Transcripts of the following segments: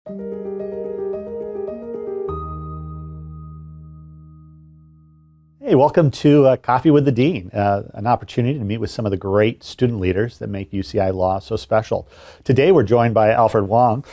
Hey, welcome to Coffee with the Dean, an opportunity to meet with some of the great student leaders that make UCI Law so special. Today we're joined by Alfred Hwang,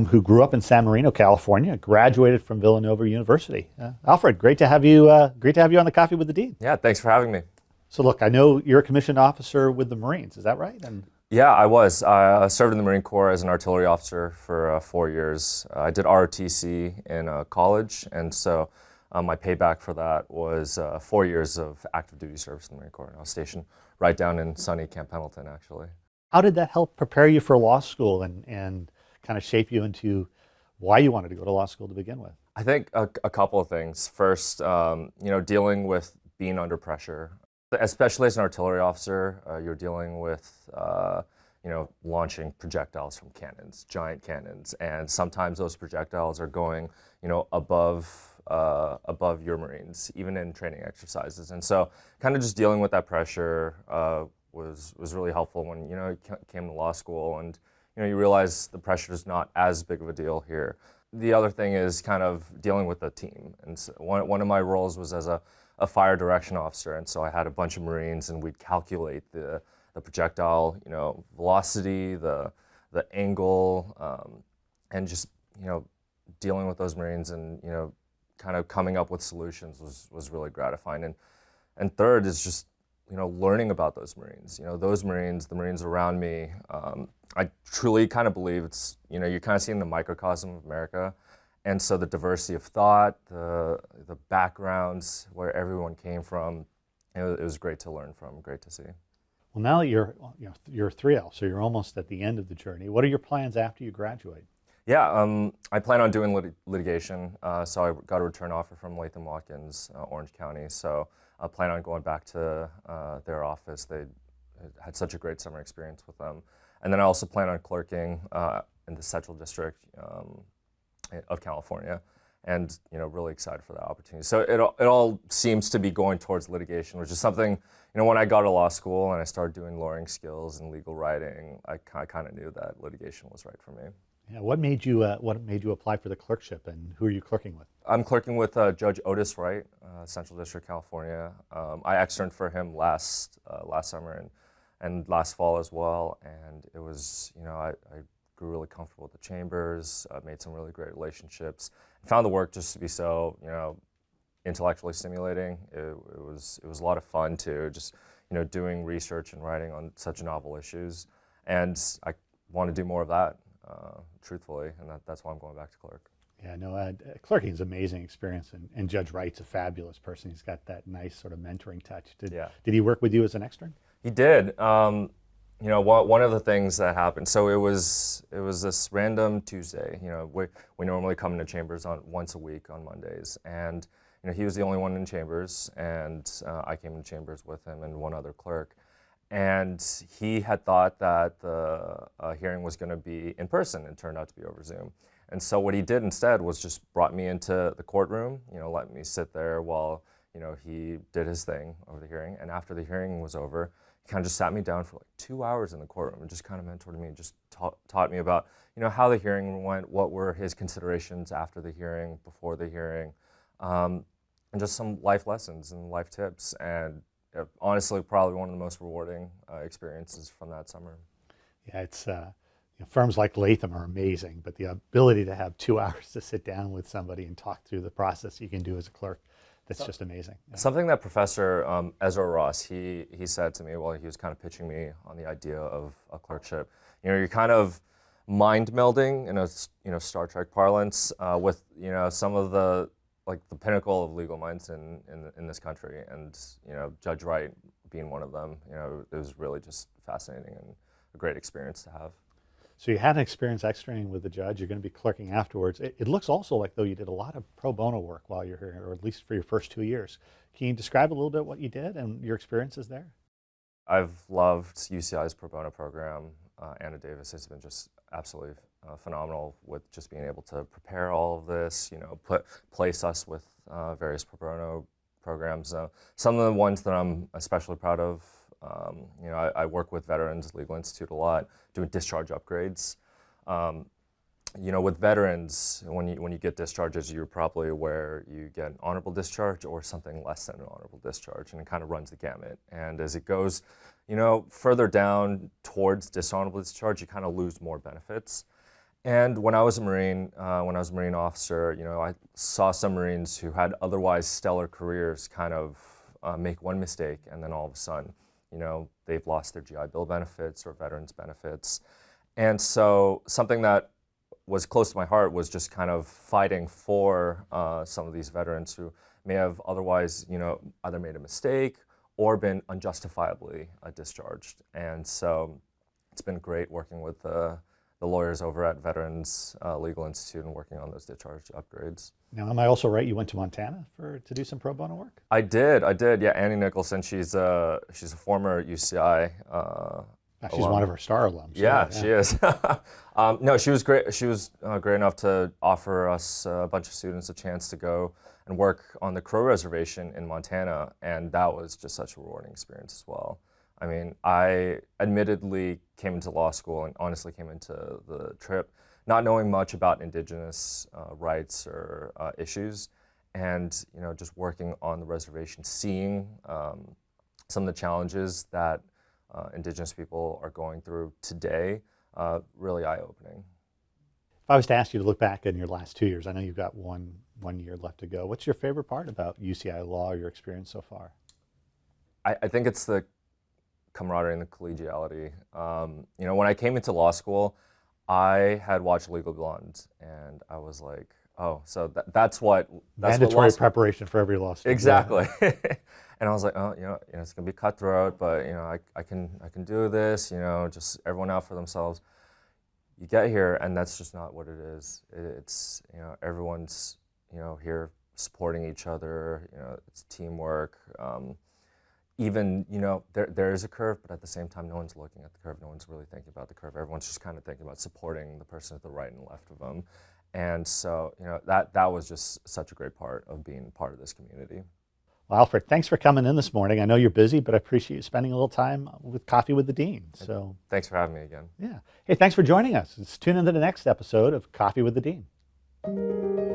who grew up in San Marino, California, graduated from Villanova University. Alfred, great to have you on the Coffee with the Dean. Yeah, thanks for having me. So look, I know you're a commissioned officer with the Marines, is that right? Yeah, I was. I served in the Marine Corps as an artillery officer for 4 years. I did ROTC in college, and so my payback for that was 4 years of active duty service in the Marine Corps. And I was stationed right down in sunny Camp Pendleton, actually. How did that help prepare you for law school and kind of shape you into why you wanted to go to law school to begin with? I think a couple of things. First, dealing with being under pressure. Especially as an artillery officer, you're dealing with, launching projectiles from cannons, giant cannons, and sometimes those projectiles are going, above your Marines, even in training exercises. And so, kind of just dealing with that pressure was really helpful when you came to law school, and you realize the pressure is not as big of a deal here. The other thing is kind of dealing with the team, and so one of my roles was as a fire direction officer, and so I had a bunch of Marines, and we'd calculate the projectile, velocity, the angle, and just dealing with those Marines, and kind of coming up with solutions was really gratifying. And third is just learning about those Marines. Those Marines, the Marines around me. I truly kind of believe it's you're kind of seeing the microcosm of America. And so the diversity of thought, the backgrounds, where everyone came from, it was great to learn from, great to see. Well, now that you're 3L, so you're almost at the end of the journey. What are your plans after you graduate? Yeah, I plan on doing litigation. So I got a return offer from Latham Watkins, Orange County. So I plan on going back to their office. They had such a great summer experience with them. And then I also plan on clerking in the Central District of California, and really excited for that opportunity. So it all seems to be going towards litigation, which is something when I got to law school and I started doing lawyering skills and legal writing, I kind of knew that litigation was right for me. Yeah, what made you apply for the clerkship, and who are you clerking with? I'm clerking with Judge Otis Wright, Central District, California. I externed for him last summer and last fall as well, and it was I grew really comfortable with the chambers, made some really great relationships, found the work just to be so intellectually stimulating. It was a lot of fun too, just doing research and writing on such novel issues, and I want to do more of that, truthfully, and that's why I'm going back to clerk. Yeah, no, clerking is an amazing experience, and Judge Wright's a fabulous person. He's got that nice sort of mentoring touch. Did he work with you as an extern? He did. One of the things that happened, so it was this random Tuesday. We normally come into chambers once a week on Mondays, and he was the only one in chambers, and I came into chambers with him and one other clerk, and he had thought that the hearing was going to be in person, and turned out to be over Zoom. And so what he did instead was just brought me into the courtroom, let me sit there while he did his thing over the hearing, and after the hearing was over, kind of just sat me down for like 2 hours in the courtroom and just kind of mentored me, just taught me about how the hearing went, what were his considerations after the hearing, before the hearing, and just some life lessons and life tips. And honestly, probably one of the most rewarding experiences from that summer. Yeah, it's firms like Latham are amazing, but the ability to have 2 hours to sit down with somebody and talk through the process you can do as a clerk, that's just amazing. Yeah. Something that Professor Ezra Ross, he said to me while he was kind of pitching me on the idea of a clerkship, you're kind of mind melding in a Star Trek parlance with some of the pinnacle of legal minds in this country, and Judge Wright being one of them. It was really just fascinating and a great experience to have. So you had an experience externing with the judge. You're going to be clerking afterwards. It looks also like though you did a lot of pro bono work while you're here, or at least for your first 2 years. Can you describe a little bit what you did and your experiences there? I've loved UCI's pro bono program. Anna Davis has been just absolutely phenomenal with just being able to prepare all of this, place us with various pro bono programs. Some of the ones that I'm especially proud of, I work with Veterans Legal Institute a lot, doing discharge upgrades. with veterans, when you get discharges, you're probably aware you get an honorable discharge or something less than an honorable discharge, and it kind of runs the gamut. And as it goes, further down towards dishonorable discharge, you kind of lose more benefits. And when I was a Marine, when I was a Marine officer, I saw some Marines who had otherwise stellar careers kind of make one mistake, and then all of a sudden, they've lost their GI Bill benefits or veterans benefits. And so something that was close to my heart was just kind of fighting for some of these veterans who may have otherwise, either made a mistake or been unjustifiably discharged. And so it's been great working with the lawyers over at Veterans Legal Institute and working on those discharge upgrades. Now, am I also right? You went to Montana to do some pro bono work? I did. Yeah, Annie Nicholson. She's a former UCI. She's one of our star alums. Yeah, she is. No, she was great. She was great enough to offer us a bunch of students a chance to go and work on the Crow Reservation in Montana, and that was just such a rewarding experience as well. I mean, I admittedly came into law school and honestly came into the trip not knowing much about Indigenous rights or issues, and just working on the reservation, seeing some of the challenges that Indigenous people are going through today, really eye-opening. If I was to ask you to look back in your last 2 years, I know you've got one year left to go. What's your favorite part about UCI law, your experience so far? I think it's the camaraderie and the collegiality. When I came into law school, I had watched Legal Blonde, and I was like, oh, so that's mandatory preparation for every law student. Exactly. And I was like, oh, it's gonna be cutthroat, but I can do this. Just everyone out for themselves. You get here, and that's just not what it is. It's everyone's here supporting each other. It's teamwork. Even there is a curve, but at the same time, no one's looking at the curve. No one's really thinking about the curve. Everyone's just kind of thinking about supporting the person at the right and left of them. And so that was just such a great part of being part of this community. Well, Alfred, thanks for coming in this morning. I know you're busy, but I appreciate you spending a little time with Coffee with the Dean. So thanks for having me again. Yeah. Hey, thanks for joining us. Let's tune into the next episode of Coffee with the Dean.